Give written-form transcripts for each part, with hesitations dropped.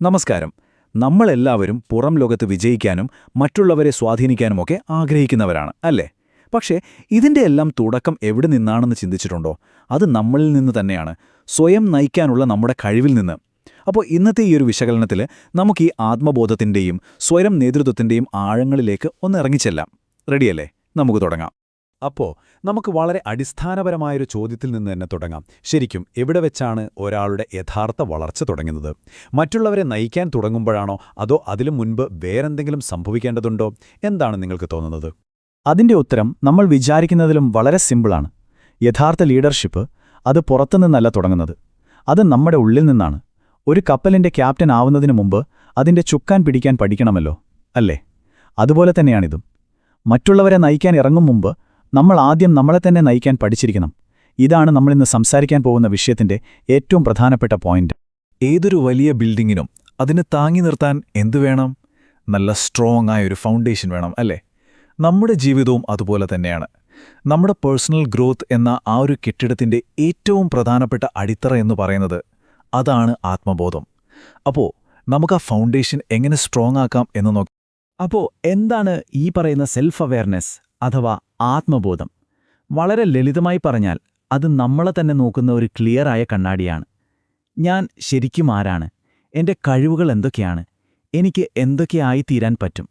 നമസ്കാരം. നമ്മളെല്ലാവരും പുറം ലോകത്ത് വിജയിക്കാനും മറ്റുള്ളവരെ സ്വാധീനിക്കാനുമൊക്കെ ആഗ്രഹിക്കുന്നവരാണ്, അല്ലേ? പക്ഷേ ഇതിന്റെ എല്ലാം തുടക്കം എവിടെ നിന്നാണെന്ന് ചിന്തിച്ചിട്ടുണ്ടോ? അത് നമ്മളിൽ നിന്ന് തന്നെയാണ്, സ്വയം നയിക്കാനുള്ള നമ്മുടെ കഴിവിൽ നിന്ന്. അപ്പോൾ ഇന്നത്തെ ഈ ഒരു വിശകലനത്തിൽ നമുക്ക് ഈ ആത്മബോധത്തിന്റെയും സ്വയം നേതൃത്വത്തിന്റെയും ആഴങ്ങളിലേക്ക് ഒന്ന് ഇറങ്ങിച്ചെല്ലാം. റെഡിയല്ലേ? നമുക്ക് തുടങ്ങാം. അപ്പോൾ നമുക്ക് വളരെ അടിസ്ഥാനപരമായൊരു ചോദ്യത്തിൽ നിന്ന് തന്നെ തുടങ്ങാം. ശരിക്കും എവിടെ വെച്ചാണ് ഒരാളുടെ യഥാർത്ഥ വളർച്ച തുടങ്ങുന്നത്? മറ്റുള്ളവരെ നയിക്കാൻ തുടങ്ങുമ്പോഴാണോ, അതോ അതിനു മുൻപ് വേറെന്തെങ്കിലും സംഭവിക്കേണ്ടതുണ്ടോ? എന്താണ് നിങ്ങൾക്ക് തോന്നുന്നത്? അതിന്റെ ഉത്തരം നമ്മൾ വിചാരിക്കുന്നതിലും വളരെ സിമ്പിളാണ്. യഥാർത്ഥ ലീഡർഷിപ്പ് അത് പുറത്തുനിന്നല്ല തുടങ്ങുന്നത്, അത് നമ്മുടെ ഉള്ളിൽ നിന്നാണ്. ഒരു കപ്പലിന്റെ ക്യാപ്റ്റൻ ആവുന്നതിനു മുമ്പ് അതിന്റെ ചുക്കാൻ പിടിക്കാൻ പഠിക്കണമല്ലോ, അല്ലേ? അതുപോലെ തന്നെയാണിതും. മറ്റുള്ളവരെ നയിക്കാൻ ഇറങ്ങും മുമ്പ് നമ്മൾ ആദ്യം നമ്മളെ തന്നെ നയിക്കാൻ പഠിച്ചിരിക്കണം. ഇതാണ് നമ്മളിന്ന് സംസാരിക്കാൻ പോകുന്ന വിഷയത്തിന്റെ ഏറ്റവും പ്രധാനപ്പെട്ട പോയിന്റ്. ഏതൊരു വലിയ ബിൽഡിങ്ങിനും അതിന് താങ്ങി നിർത്താൻ എന്തു വേണം? നല്ല സ്ട്രോങ് ആയ ഒരു ഫൗണ്ടേഷൻ വേണം, അല്ലേ? നമ്മുടെ ജീവിതവും അതുപോലെ തന്നെയാണ്. നമ്മുടെ പേഴ്സണൽ ഗ്രോത്ത് എന്ന ആ ഒരു കെട്ടിടത്തിന്റെ ഏറ്റവും പ്രധാനപ്പെട്ട അടിത്തറ എന്ന് പറയുന്നത് അതാണ് ആത്മബോധം. അപ്പോൾ നമുക്ക് ആ ഫൗണ്ടേഷൻ എങ്ങനെ സ്ട്രോങ് ആക്കാം എന്ന് നോക്കാം. അപ്പോൾ എന്താണ് ഈ പറയുന്ന സെൽഫ് അവെയർനെസ് അഥവാ ആത്മബോധം? വളരെ ലളിതമായി പറഞ്ഞാൽ അത് നമ്മളെ തന്നെ നോക്കുന്ന ഒരു ക്ലിയറായ കണ്ണാടിയാണ്. ഞാൻ ശരിക്കും ആരാണ്? എൻ്റെ കഴിവുകൾ എന്തൊക്കെയാണ്? എനിക്ക് എന്തൊക്കെയായിത്തീരാൻ പറ്റും?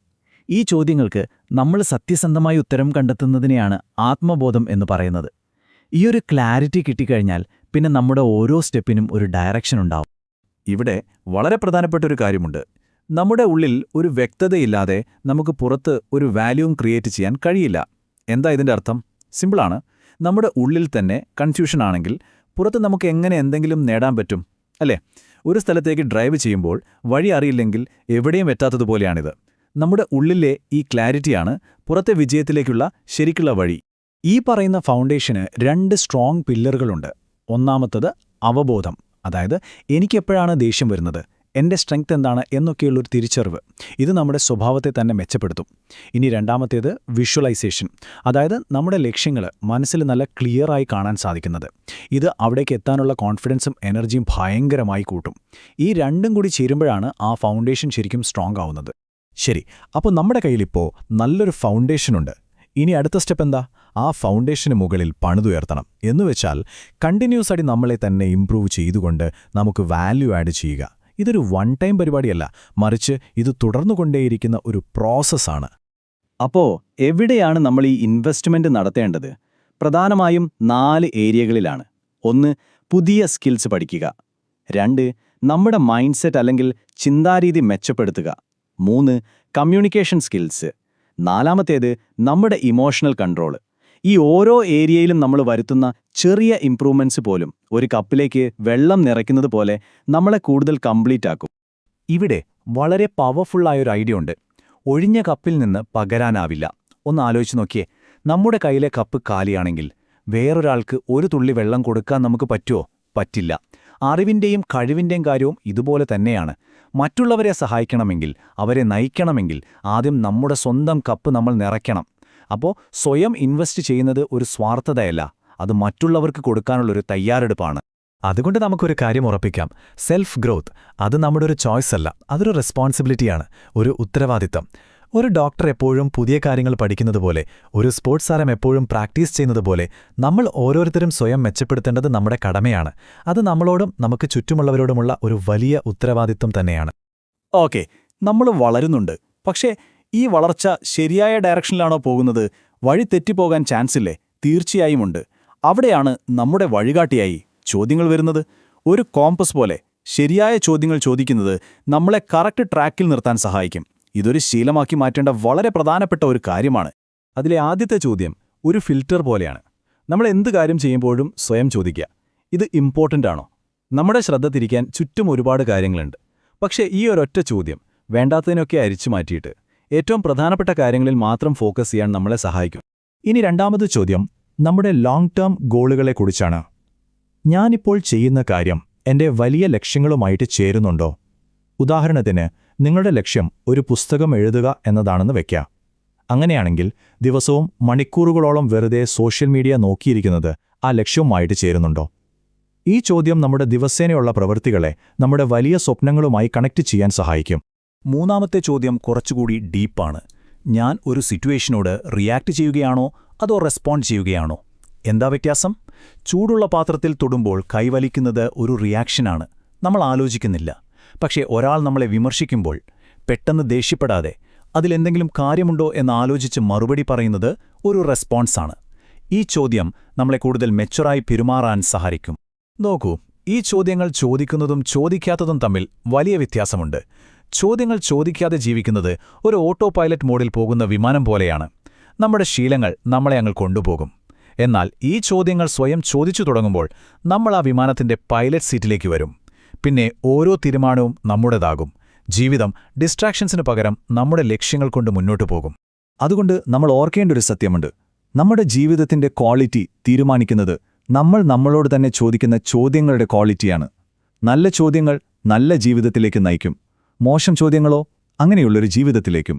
ഈ ചോദ്യങ്ങൾക്ക് നമ്മൾ സത്യസന്ധമായി ഉത്തരം കണ്ടെത്തുന്നതിനെയാണ് ആത്മബോധം എന്ന് പറയുന്നത്. ഈയൊരു ക്ലാരിറ്റി കിട്ടിക്കഴിഞ്ഞാൽ പിന്നെ നമ്മുടെ ഓരോ സ്റ്റെപ്പിനും ഒരു ഡയറക്ഷൻ ഉണ്ടാവും. ഇവിടെ വളരെ പ്രധാനപ്പെട്ട ഒരു കാര്യമുണ്ട്. നമ്മുടെ ഉള്ളിൽ ഒരു വ്യക്തതയില്ലാതെ നമുക്ക് പുറത്ത് ഒരു വാല്യൂം ക്രിയേറ്റ് ചെയ്യാൻ കഴിയില്ല. എന്താ ഇതിന്റെ അർത്ഥം? സിമ്പിളാണ്. നമ്മുടെ ഉള്ളിൽ തന്നെ കൺഫ്യൂഷൻ ആണെങ്കിൽ പുറത്ത് നമുക്ക് എങ്ങനെ എന്തെങ്കിലും നേടാൻ പറ്റും, അല്ലേ? ഒരു സ്ഥലത്തേക്ക് ഡ്രൈവ് ചെയ്യുമ്പോൾ വഴി അറിയില്ലെങ്കിൽ എവിടെയും എത്താത്തതുപോലെയാണിത്. നമ്മുടെ ഉള്ളിലെ ഈ ക്ലാരിറ്റിയാണ് പുറത്തെ വിജയത്തിലേക്കുള്ള ശരിക്കുള്ള വഴി. ഈ പറയുന്ന ഫൗണ്ടേഷന് 2 സ്ട്രോങ് പില്ലറുകളുണ്ട്. ഒന്നാമത്തത് അവബോധം, അതായത് എനിക്കെപ്പോഴാണ് ദേഷ്യം വരുന്നത്, എൻ്റെ സ്ട്രെങ്ത് എന്താണ് എന്നൊക്കെയുള്ളൊരു തിരിച്ചറിവ്. ഇത് നമ്മുടെ സ്വഭാവത്തെ തന്നെ മെച്ചപ്പെടുത്തും. ഇനി രണ്ടാമത്തേത് വിഷ്വലൈസേഷൻ, അതായത് നമ്മുടെ ലക്ഷ്യങ്ങൾ മനസ്സിൽ നല്ല ക്ലിയറായി കാണാൻ സാധിക്കുന്നത്. ഇത് അവിടേക്ക് എത്താനുള്ള കോൺഫിഡൻസും എനർജിയും ഭയങ്കരമായി കൂട്ടും. ഈ രണ്ടും കൂടി ചേരുമ്പോഴാണ് ആ ഫൗണ്ടേഷൻ ശരിക്കും സ്ട്രോങ് ആവുന്നത്. ശരി, അപ്പോൾ നമ്മുടെ കയ്യിലിപ്പോൾ നല്ലൊരു ഫൗണ്ടേഷനുണ്ട്. ഇനി അടുത്ത സ്റ്റെപ്പ് എന്താ? ആ ഫൗണ്ടേഷന് മുകളിൽ പണിതുയർത്തണം. എന്നുവെച്ചാൽ കണ്ടിന്യൂസ് ആയി നമ്മളെ തന്നെ ഇംപ്രൂവ് ചെയ്തുകൊണ്ട് നമുക്ക് വാല്യൂ ആഡ് ചെയ്യുക. ഇതൊരു വൺ ടൈം പരിപാടിയല്ല, മറിച്ച് ഇത് തുടർന്നുകൊണ്ടേയിരിക്കുന്ന ഒരു പ്രോസസ്സാണ്. അപ്പോൾ എവിടെയാണ് നമ്മൾ ഈ ഇൻവെസ്റ്റ്മെന്റ് നടത്തേണ്ടത്? പ്രധാനമായും 4 ഏരിയകളിലാണ്. 1. പുതിയ സ്കിൽസ് പഠിക്കുക. 2. നമ്മുടെ മൈൻഡ് സെറ്റ് അല്ലെങ്കിൽ ചിന്താരീതി മെച്ചപ്പെടുത്തുക. 3. Communication skills. 4. നമ്മുടെ ഇമോഷണൽ കൺട്രോൾ. ഈ ഓരോ ഏരിയയിലും നമ്മൾ വരുത്തുന്ന ചെറിയ ഇംപ്രൂവ്മെന്റ്സ് പോലും ഒരു കപ്പിലേക്ക് വെള്ളം നിറയ്ക്കുന്നത് പോലെ നമ്മളെ കൂടുതൽ കംപ്ലീറ്റ് ആക്കും. ഇവിടെ വളരെ പവർഫുള്ളായൊരു ഐഡിയ ഉണ്ട്. ഒഴിഞ്ഞ കപ്പിൽ നിന്ന് പകരാനാവില്ല. ഒന്ന് ആലോചിച്ച് നോക്കിയേ. നമ്മുടെ കയ്യിലെ കപ്പ് കാലിയാണെങ്കിൽ വേറൊരാൾക്ക് ഒരു തുള്ളി വെള്ളം കൊടുക്കാൻ നമുക്ക് പറ്റുമോ? പറ്റില്ല. അറിവിന്റെയും കഴിവിന്റെയും കാര്യവും ഇതുപോലെ തന്നെയാണ്. മറ്റുള്ളവരെ സഹായിക്കണമെങ്കിൽ, അവരെ നയിക്കണമെങ്കിൽ ആദ്യം നമ്മുടെ സ്വന്തം കപ്പ് നമ്മൾ നിറയ്ക്കണം. അപ്പോൾ സ്വയം ഇൻവെസ്റ്റ് ചെയ്യുന്നത് ഒരു സ്വാർത്ഥതയല്ല, അത് മറ്റുള്ളവർക്ക് കൊടുക്കാനുള്ളൊരു തയ്യാറെടുപ്പാണ്. അതുകൊണ്ട് നമുക്കൊരു കാര്യം ഉറപ്പിക്കാം. സെൽഫ് ഗ്രോത്ത് അത് നമ്മുടെ ഒരു ചോയ്സ് അല്ല, അതൊരു റെസ്പോൺസിബിലിറ്റിയാണ്, ഒരു ഉത്തരവാദിത്തം. ഒരു ഡോക്ടർ എപ്പോഴും പുതിയ കാര്യങ്ങൾ പഠിക്കുന്നത് പോലെ, ഒരു സ്പോർട്സ് താരം എപ്പോഴും പ്രാക്ടീസ് ചെയ്യുന്നത് പോലെ നമ്മൾ ഓരോരുത്തരും സ്വയം മെച്ചപ്പെടുത്തേണ്ടത് നമ്മുടെ കടമയാണ്. അത് നമ്മളോടും നമുക്ക് ചുറ്റുമുള്ളവരോടുമുള്ള ഒരു വലിയ ഉത്തരവാദിത്തം തന്നെയാണ്. ഓക്കെ, നമ്മൾ വളരുന്നുണ്ട്. പക്ഷേ ഈ വളർച്ച ശരിയായ ഡയറക്ഷനിലാണോ പോകുന്നത്? വഴി തെറ്റിപ്പോകാൻ ചാൻസ് ഇല്ലേ? തീർച്ചയായും ഉണ്ട്. അവിടെയാണ് നമ്മുടെ വഴികാട്ടിയായി ചോദ്യങ്ങൾ വരുന്നത്. ഒരു കോമ്പസ് പോലെ ശരിയായ ചോദ്യങ്ങൾ ചോദിക്കുന്നത് നമ്മളെ കറക്റ്റ് ട്രാക്കിൽ നിർത്താൻ സഹായിക്കും. ഇതൊരു ശീലമാക്കി മാറ്റേണ്ട വളരെ പ്രധാനപ്പെട്ട ഒരു കാര്യമാണ്. അതിലെ ആദ്യത്തെ ചോദ്യം ഒരു ഫിൽറ്റർ പോലെയാണ്. നമ്മൾ എന്ത് കാര്യം ചെയ്യുമ്പോഴും സ്വയം ചോദിക്കുക, ഇത് ഇമ്പോർട്ടൻ്റ് ആണോ? നമ്മുടെ ശ്രദ്ധ തിരിക്കാൻ ചുറ്റും ഒരുപാട് കാര്യങ്ങളുണ്ട്. പക്ഷേ ഈ ഒരൊറ്റ ചോദ്യം വേണ്ടാത്തതിനൊക്കെ അരിച്ചു മാറ്റിയിട്ട് ഏറ്റവും പ്രധാനപ്പെട്ട കാര്യങ്ങളിൽ മാത്രം ഫോക്കസ് ചെയ്യാൻ നമ്മളെ സഹായിക്കും. ഇനി രണ്ടാമത്തെ ചോദ്യം നമ്മുടെ ലോങ് ടേം ഗോളുകളെക്കുറിച്ചാണ്. ഞാനിപ്പോൾ ചെയ്യുന്ന കാര്യം എൻ്റെ വലിയ ലക്ഷ്യങ്ങളുമായിട്ട് ചേരുന്നുണ്ടോ? ഉദാഹരണത്തിന് നിങ്ങളുടെ ലക്ഷ്യം ഒരു പുസ്തകം എഴുതുക എന്നതാണെന്ന് വെക്കാം. അങ്ങനെയാണെങ്കിൽ ദിവസവും മണിക്കൂറുകളോളം വെറുതെ സോഷ്യൽ മീഡിയ നോക്കിയിരിക്കുന്നത് ആ ലക്ഷ്യവുമായിട്ട് ചേരുന്നുണ്ടോ? ഈ ചോദ്യം നമ്മുടെ ദിവസേനയുള്ള പ്രവൃത്തികളെ നമ്മുടെ വലിയ സ്വപ്നങ്ങളുമായി കണക്ട് ചെയ്യാൻ സഹായിക്കും. മൂന്നാമത്തെ ചോദ്യം കുറച്ചുകൂടി ഡീപ്പാണ്. ഞാൻ ഒരു സിറ്റുവേഷനോട് റിയാക്ട് ചെയ്യുകയാണോ അതോ റെസ്പോണ്ട് ചെയ്യുകയാണോ? എന്താ വ്യത്യാസം? ചൂടുള്ള പാത്രത്തിൽ തൊടുമ്പോൾ കൈവലിക്കുന്നത് ഒരു റിയാക്ഷനാണ്, നമ്മൾ ആലോചിക്കുന്നില്ല. പക്ഷേ ഒരാൾ നമ്മളെ വിമർശിക്കുമ്പോൾ പെട്ടെന്ന് ദേഷ്യപ്പെടാതെ അതിലെന്തെങ്കിലും കാര്യമുണ്ടോ എന്ന് ആലോചിച്ച് മറുപടി പറയുന്നത് ഒരു റെസ്പോൺസാണ്. ഈ ചോദ്യം നമ്മളെ കൂടുതൽ മെച്ചുറായി പെരുമാറാൻ സഹായിക്കും. നോക്കൂ, ഈ ചോദ്യങ്ങൾ ചോദിക്കുന്നതും ചോദിക്കാത്തതും തമ്മിൽ വലിയ വ്യത്യാസമുണ്ട്. ചോദ്യങ്ങൾ ചോദിക്കാതെ ജീവിക്കുന്നത് ഒരു ഓട്ടോ പൈലറ്റ് മോഡിൽ പോകുന്ന വിമാനം പോലെയാണ്. നമ്മുടെ ശീലങ്ങൾ നമ്മളെ അങ്ങ് കൊണ്ടുപോകും. എന്നാൽ ഈ ചോദ്യങ്ങൾ സ്വയം ചോദിച്ചു തുടങ്ങുമ്പോൾ നമ്മൾ ആ വിമാനത്തിന്റെ പൈലറ്റ് സീറ്റിലേക്ക് വരും. പിന്നെ ഓരോ തീരുമാനവും നമ്മുടേതാകും. ജീവിതം ഡിസ്ട്രാക്ഷൻസിന് പകരം നമ്മുടെ ലക്ഷ്യങ്ങൾ കൊണ്ട് മുന്നോട്ടു പോകും. അതുകൊണ്ട് നമ്മൾ ഓർക്കേണ്ട ഒരു സത്യമുണ്ട്. നമ്മുടെ ജീവിതത്തിന്റെ ക്വാളിറ്റി തീരുമാനിക്കുന്നത് നമ്മൾ നമ്മളോട് തന്നെ ചോദിക്കുന്ന ചോദ്യങ്ങളുടെ ക്വാളിറ്റിയാണ്. നല്ല ചോദ്യങ്ങൾ നല്ല ജീവിതത്തിലേക്ക് നയിക്കും. മോശം ചോദ്യങ്ങളോ അങ്ങനെയുള്ളൊരു ജീവിതത്തിലേക്കും.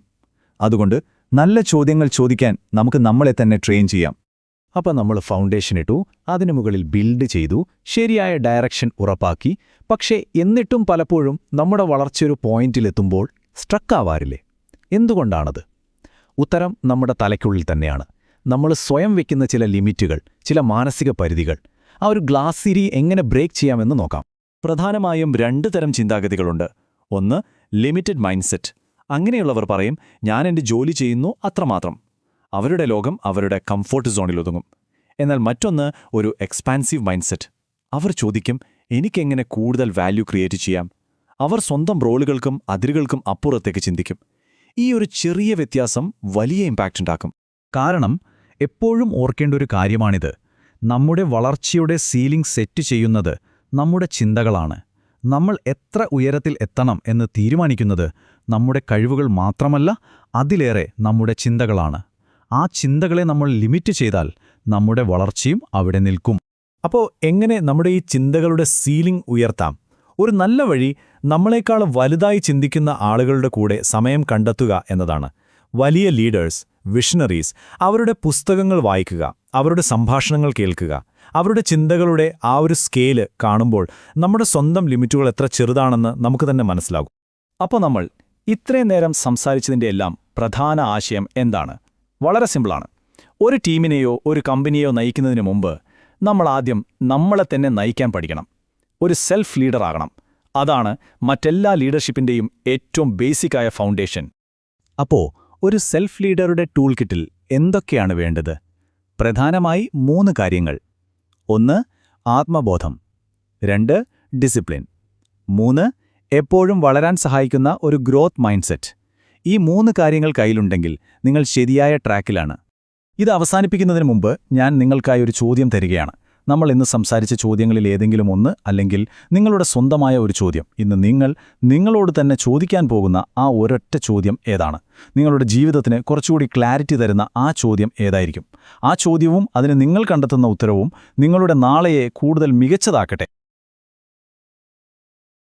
അതുകൊണ്ട് നല്ല ചോദ്യങ്ങൾ ചോദിക്കാൻ നമുക്ക് നമ്മളെ തന്നെ ട്രെയിൻ ചെയ്യാം. അപ്പോൾ നമ്മൾ ഫൗണ്ടേഷൻ ഇട്ടു, അതിനു മുകളിൽ ബിൽഡ് ചെയ്തു, ശരിയായ ഡയറക്ഷൻ ഉറപ്പാക്കി. പക്ഷേ എന്നിട്ടും പലപ്പോഴും നമ്മുടെ വളർച്ചയൊരു പോയിന്റിലെത്തുമ്പോൾ സ്ട്രക്കാവാറില്ലേ? എന്തുകൊണ്ടാണത്? ഉത്തരം നമ്മുടെ തലയ്ക്കുള്ളിൽ തന്നെയാണ്. നമ്മൾ സ്വയം വയ്ക്കുന്ന ചില ലിമിറ്റുകൾ, ചില മാനസിക പരിധികൾ. ആ ഒരു ഗ്ലാസ് സിരി എങ്ങനെ ബ്രേക്ക് ചെയ്യാമെന്ന് നോക്കാം. പ്രധാനമായും 2 തരം ചിന്താഗതികളുണ്ട്. ഒന്ന്, ലിമിറ്റഡ് മൈൻഡ്സെറ്റ്. അങ്ങനെയുള്ളവർ പറയും, ഞാൻ എൻ്റെ ജോലി ചെയ്യുന്നു, അത്രമാത്രം. അവരുടെ ലോകം അവരുടെ കംഫോർട്ട് സോണിലൊതുങ്ങും. എന്നാൽ മറ്റൊന്ന് ഒരു എക്സ്പാൻസീവ് മൈൻഡ്സെറ്റ്. അവർ ചോദിക്കും, എനിക്കെങ്ങനെ കൂടുതൽ വാല്യൂ ക്രിയേറ്റ് ചെയ്യാം? അവർ സ്വന്തം റോളുകൾക്കും അതിരുകൾക്കും അപ്പുറത്തേക്ക് ചിന്തിക്കും. ഈ ഒരു ചെറിയ വ്യത്യാസം വലിയ ഇമ്പാക്റ്റ് ഉണ്ടാക്കും. കാരണം എപ്പോഴും ഓർക്കേണ്ട ഒരു കാര്യമാണിത്. നമ്മുടെ വളർച്ചയുടെ സീലിംഗ് സെറ്റ് ചെയ്യുന്നത് നമ്മുടെ ചിന്തകളാണ്. നമ്മൾ എത്ര ഉയരത്തിൽ എത്തണം എന്ന് തീരുമാനിക്കുന്നത് നമ്മുടെ കഴിവുകൾ മാത്രമല്ല, അതിലേറെ നമ്മുടെ ചിന്തകളാണ്. ആ ചിന്തകളെ നമ്മൾ ലിമിറ്റ് ചെയ്താൽ നമ്മുടെ വളർച്ചയും അവിടെ നിൽക്കും. അപ്പോൾ എങ്ങനെ നമ്മുടെ ഈ ചിന്തകളുടെ സീലിംഗ് ഉയർത്താം? ഒരു നല്ല വഴി നമ്മളെക്കാൾ വലുതായി ചിന്തിക്കുന്ന ആളുകളുടെ കൂടെ സമയം കണ്ടെത്തുക എന്നതാണ്. വലിയ ലീഡേഴ്സ്, വിഷണറീസ്, അവരുടെ പുസ്തകങ്ങൾ വായിക്കുക, അവരുടെ സംഭാഷണങ്ങൾ കേൾക്കുക. അവരുടെ ചിന്തകളുടെ ആ ഒരു സ്കെയില് കാണുമ്പോൾ നമ്മുടെ സ്വന്തം ലിമിറ്റുകൾ എത്ര ചെറുതാണെന്ന് നമുക്ക് തന്നെ മനസ്സിലാകും. അപ്പോൾ നമ്മൾ ഇത്രയും നേരം സംസാരിച്ചതിൻ്റെ എല്ലാം പ്രധാന ആശയം എന്താണ്? വളരെ സിമ്പിളാണ്. ഒരു ടീമിനെയോ ഒരു കമ്പനിയെയോ നയിക്കുന്നതിന് മുമ്പ് നമ്മൾ ആദ്യം നമ്മളെ തന്നെ നയിക്കാൻ പഠിക്കണം. ഒരു സെൽഫ് ലീഡർ ആകണം. അതാണ് മറ്റെല്ലാ ലീഡർഷിപ്പിൻ്റെയും ഏറ്റവും ബേസിക്കായ ഫൗണ്ടേഷൻ. അപ്പോൾ ഒരു സെൽഫ് ലീഡറുടെ ടൂൾ കിറ്റിൽ എന്തൊക്കെയാണ് വേണ്ടത്? പ്രധാനമായി 3 കാര്യങ്ങൾ. 1, ആത്മബോധം. 2, ഡിസിപ്ലിൻ. 3, എപ്പോഴും വളരാൻ സഹായിക്കുന്ന ഒരു ഗ്രോത്ത് മൈൻഡ്സെറ്റ്. ഈ 3 കാര്യങ്ങൾ കയ്യിലുണ്ടെങ്കിൽ നിങ്ങൾ ശരിയായ ട്രാക്കിലാണ്. ഇത് അവസാനിപ്പിക്കുന്നതിന് മുമ്പ് ഞാൻ നിങ്ങൾക്കായി ഒരു ചോദ്യം തരികയാണ്. നമ്മൾ ഇന്ന് സംസാരിച്ച ചോദ്യങ്ങളിൽ ഏതെങ്കിലും ഒന്ന്, അല്ലെങ്കിൽ നിങ്ങളുടെ സ്വന്തമായ ഒരു ചോദ്യം, ഇന്ന് നിങ്ങളോട് തന്നെ ചോദിക്കാൻ പോകുന്ന ആ ഒരൊറ്റ ചോദ്യം ഏതാണ്? നിങ്ങളുടെ ജീവിതത്തിന് കുറച്ചുകൂടി ക്ലാരിറ്റി തരുന്ന ആ ചോദ്യം ഏതായിരിക്കും? ആ ചോദ്യവും അതിന് നിങ്ങൾ കണ്ടെത്തുന്ന ഉത്തരവും നിങ്ങളുടെ നാളെയെ കൂടുതൽ മികച്ചതാക്കട്ടെ.